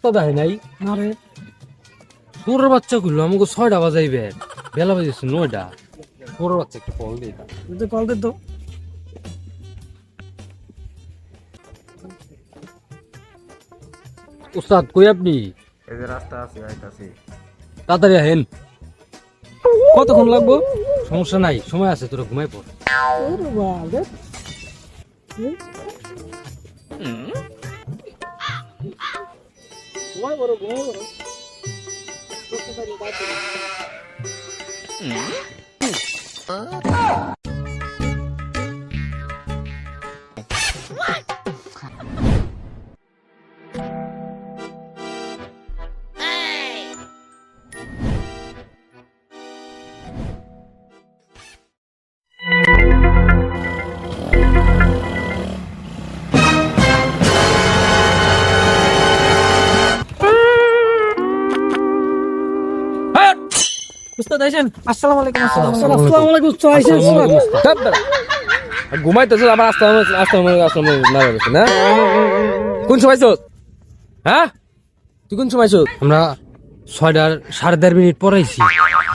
উস্তাদ আহে নাই না রে তোর বাচ্চা করলো আমাকে 6টা বাজাইবে বেলা বাজেছে 9টা তোর বাচ্চা একটা কল দিয়ে তুই তো কল দে তো উস্তাদ কই আপনি এই যে রাস্তা আছে আইতাছি। তাড়াতাড়ি আহেন কতক্ষণ লাগবো সমস্যা নাই সময় আছে তোরা ঘুমাই পড় ওরে বাবা ঘুমাই বড় ঘুমাই বড় উস্তাদ আইছেন আসসালামু আলাইকুম আসসালামু আলাইকুম উস্তাদ আইছেন ঘুমাইতেছ আবার আস্তে আস্তে না না কোন সময় চোখ হ্যাঁ তুই কোন সময় চোখ আমরা 6টার 1.5 মিনিট পরাইছি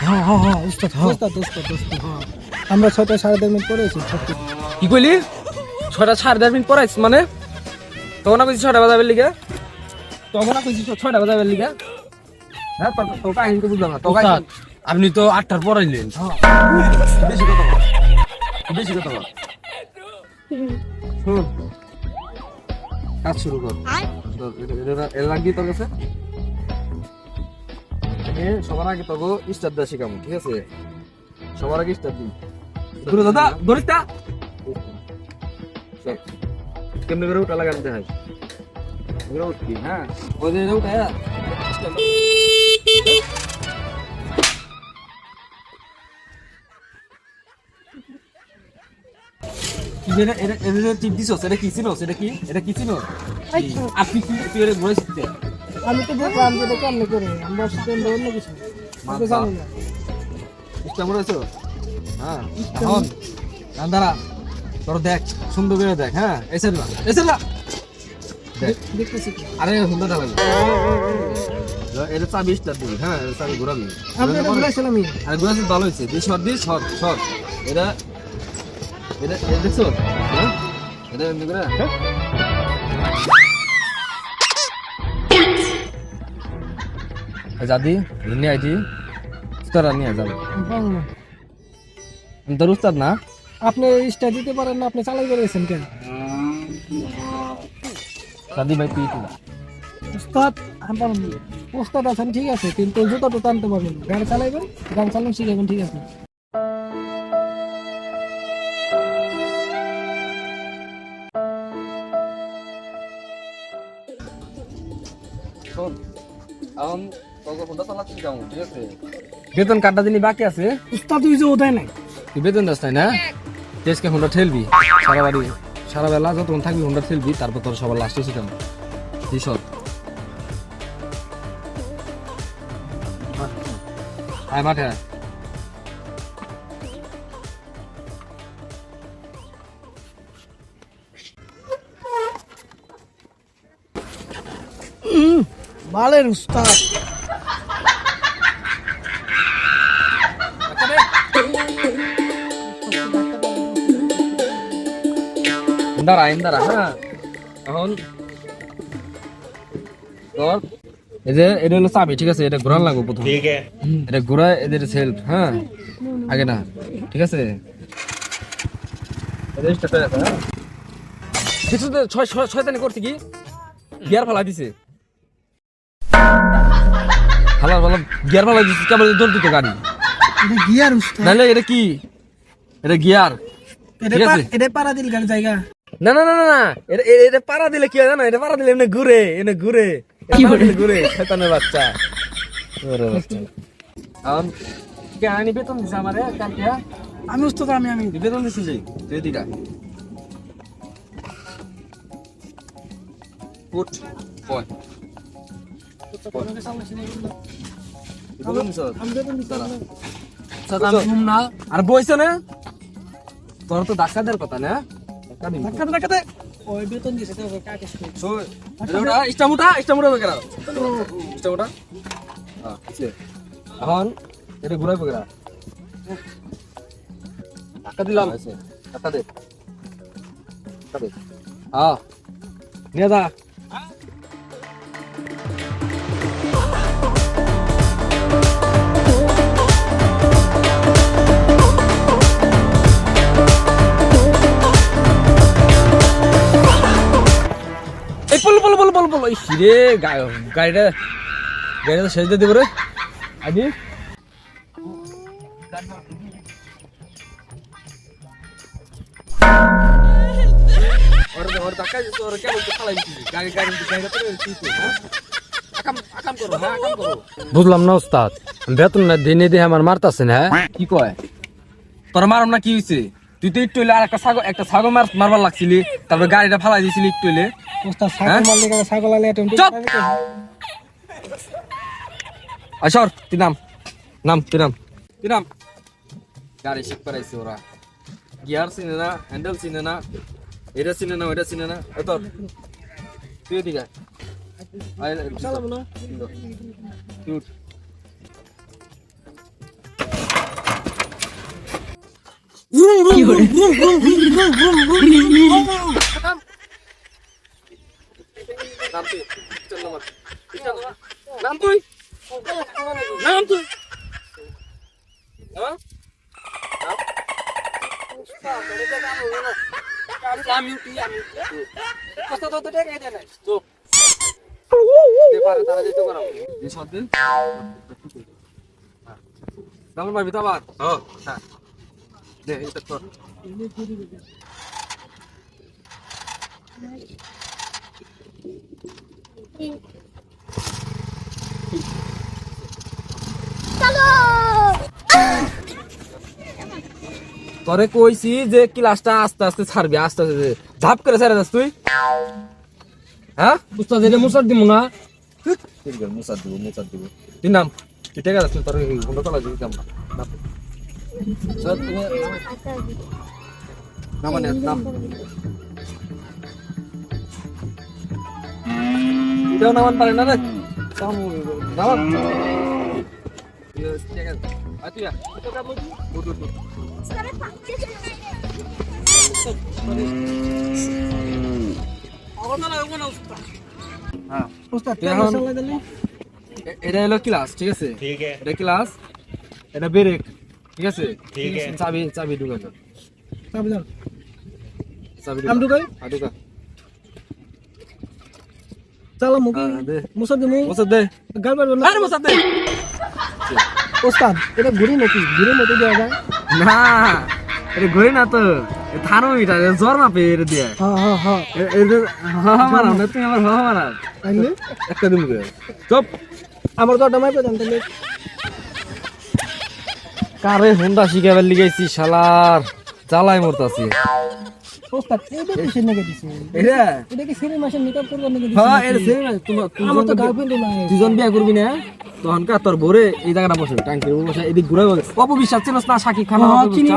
হ্যাঁ হ্যাঁ হ্যাঁ উস্তাদ উস্তাদ উস্তাদ উস্তাদ হ্যাঁ আমরা 6টা 1.5 মিনিট পরে এসেছি কি কইলি 6টা 1.5 মিনিট পরাইছি মানে তখন না কইছি 6টা বাজাবের লিগে তখন না কইছি 6টা বাজাবের লিগে হ্যাঁ তো কাহিনী তো বুঝলাম না তো আপনি তো 8টার পরাইলেন বেশি কথা বল বেশি কথা বল শুন কাজ শুরু কর এর লাগি তোর কাছে সবার আগে তোকে স্টার দা শিখাবো ঠিক আছে সবার আগে স্টার দিন দূরে দাদা দরিতা কেমনে করে উঠা লাগাতে হয় ওরা উঠবি হ্যাঁ ওই যে উঠা আমি তো দেখলাম যে এটা কেমনে করে আমরা স্টুডেন্ট অন্য কিছু আমি জানি না দেখ সুন্দর করে দেখ হ্যাঁ এসে দেখ দেখতেছি আরে সুন্দর লাগবে এটা চাবি স্টার দিবি হ্যাঁ চাবি ঘোরাবি আমি এটা বলেছিলাম আরে ঘোরাছিস ভালো হয়েছে দিয়ে শর্ট দিস শর্ট এটা এটা দেখছো হ্যাঁ এটা এমনি করে যাদি নিয়ে আইটি তোরা নিয়ে যাবি তোর উস্তাদ না আপনি স্টার দিতে পারেন না আপনি চালাই বেরিয়েছেন কেন যাদি ভাই তুই উস্তাদ আমার উস্তাদ আছেন ঠিক আছে কিন্তু জুতা তো টানতে পারবেন গাড়ি চালাইবেন গাড়ি চালানো শিখাবেন ঠিক আছে বেতন কাটা দিনই বাকি আছে উস্তাদ তুই যে ওদায় নাই তুই বেতন দাস তাই না দেশকে হুন্ডা ঠেলবি সারা বাড়ি সারা বেলা যতক্ষণ থাকবি হুন্ডা ঠেলবি তারপর তোর সবার লাস্টে শিখাম দিশত আয় মাঠে আয় বালের উস্তাদ দাঁড়া হ্যাঁ এখন তোর এই যে এটা হলো চাবি ঠিক আছে এটা ঘোরান লাগবে প্রথম এটা ঘোরা এদের সেলফ হ্যাঁ আগে না ঠিক আছে শয়তানি করছে কি গিয়ার ফালা দিছে গিয়ার ফালা দিছে কেবল দৌড় দিত গাড়ি এটা গিয়ার উস্তাদ নাহলে এটা কি এটা গিয়ার এটা পারা দিল গাড়ি জায়গা না না না না এটা পাড়া দিলে কি হয় জানো এটা পাড়া দিলে এমনি ঘুরে ঘুরে শয়তানের বাচ্চা এখন কাহিনী বেতন দিছে আমারে কালকে আমি উস্তাদ আমি বেতন দিছি যে রেডিটা পুট বয় আর বইছে না তোর তো ধাক্কা দেওয়ার কথা না ধাক্কাতে ওই বেতন দিছে তো কাকে So, এটা ইস্টামুটা বেকরা। ইস্টামুটা। আছে। এখন এটা ঘুরাই বেকরা। টাকা দিলাম। টাকা দে। টাকা দে। নিয়ে যা। এই পল ইরে গাড়িটা তো শেষ দিয়ে দেবো রে আগে ওর টাকা ওর কেমন চালাই দিছিস গাড়িটা তো আকাম করো হ্যাঁ আকাম করো বুঝলাম না ওস্তাদ বেতন না দিনে দিয়ে আমার মারতাছেন হ্যাঁ কি কয় তোর মারম না কি হইছে তুই তো একটু হইলে আর একটা ছাগল মারবার লাগছিলি তারপর গাড়িটা ফালাই দিছিলি একটু হইলে ওস্তাদ ছাগল মারলে কেন ছাগল আলে এটা চুপ! আসর তুই নাম গাড়ি শিখ করাইছে ওরা গিয়ার চিনে না হ্যান্ডেল চিনে না এটা চিনে না ওইটা চিনে না এত তুই এদিকে আয়। চালাবো না তুই উঠ। নাম তুই চল নাম তুই হ্যাঁ? চুপ। তারা যেতে পারো যে সব দিন কেমন পারবি তো আবার হ্যাঁ দে এটা কর তোরে কইছি যে ক্লাসটা আস্তে আস্তে ছাড়বি আস্তে আস্তে ধাপ করে ছাড়ে যাস তুই হ্যাঁ উস্তাদ এটা মুসার দিব না মুসাদ দিব তুই নাম তুই টেকা যাচ্ছিস তোর ঘন্টা চলা দিবি নাম নাম এটাও নামান পারে না রে নামান ওস্তাদ তুই এখন- চালাই দিলে এটা হলো ক্লাস ঠিক আছে এটা ক্লাস এটা ব্রেক ঠিক আছে চাবি ঢুকাই দাও। চাবি দাও চাবি আম ঢুকাই ঢুকা চালা মুকি দে মুসা দিমু মোসাদ দে গাল পারবো না আরে মোসাদ দে ওস্তাদ এটা ঘুরি নাকি ঘুরে মতো দেওয়া যায় না এটা ঘুরে না তো থার্মোমিটার জ্বর মাপে এটা দিয়ে হ্যাঁ মারাও না তুমি আমার মারাও তাইলে একটা দিন চপ আমার তো ওটা মাইপে দেন তাহলে কারে হুন্ডা শিখাবার লিগাইছি শালার জ্বালাই মরতাছি ওস্তাদ এটা কিসের নাকি দিছে এটা এটা কি সিনেমা মাসের মেকআপ করবার নাকি দিছে হ্যাঁ এটা সেম তোমার আমার তো গার্লফ্রেন্ড নাই দুজন বিয়া করবি না তখন কা তোর ভোরে এই জায়গাটা বসে টাঙ্কির উপর বসে এদিক ঘুরে অপবিশ্বাস চিনস না সাকিব খান হ্যাঁ, চিনি।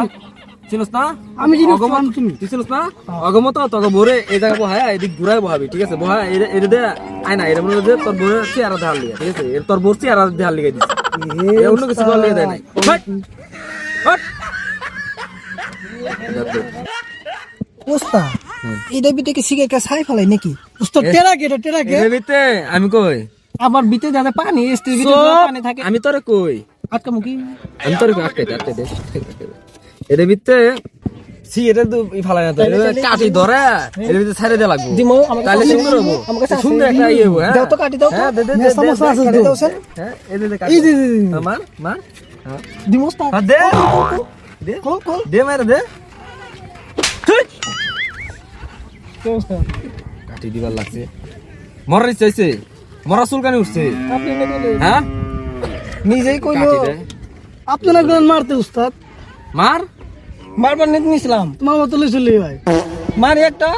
চিনস না আমি চিনি, অগমত আমি চিনি। তুই চিনস না অগমত তোকে ভোরে এই জায়গা বহায় এদিক ঘুরাই বহাবি ঠিক আছে বহায় এটা দে আয় না এটা মনে হয় যে তোর ভোরে চেয়ারা ধার লিগা ঠিক আছে তোর ভোর চেয়ারা ধার লিগা দিছে এ অন্য কিছু করার লিগা দেয় নাই হাট! হাট! ওস্তাদ এটা বিতে কি সিগারেট সাই ফেলাই নাকি ওস্তাদ টেরা কে এর ভিতরে আমি কই আবার বিতে যাতে পানি স্ত্রীর ভিতরে চুপ! পানি থাকে আমি তোরে কই আটকা মুকি আমি তোরে আটকে দে এর ভিতরে সি এটা তো ফালাই না তো এটা কাটি ধরে এর ভিতরে ছাড়ে দেয়া লাগবে দিমো আমাকে তাহলে সুন্দর হবো আমার কাছে আছে। সুন্দর একটা ইয়ে হবো হ্যাঁ দাও তো কাটি দাও তো হ্যাঁ দে সমস্যা আছে কাটি দাও স্যার হ্যাঁ এই দে এই দে মার মার হ্যাঁ দিমো ওস্তাদ দে দে কল কল দে মেরে দে তুই ওস্তাদ কাটি দিবার লাগছে মরার চাইছে মরা চুলকানি উঠছে আপনি না কইলে হ্যাঁ নিজেই কইলো কাটি দে আপনি না কোন মারতে উস্তাদ মার মারবার নিত নিছিলাম তোমার মতো লইছিলি ভাই মার একটা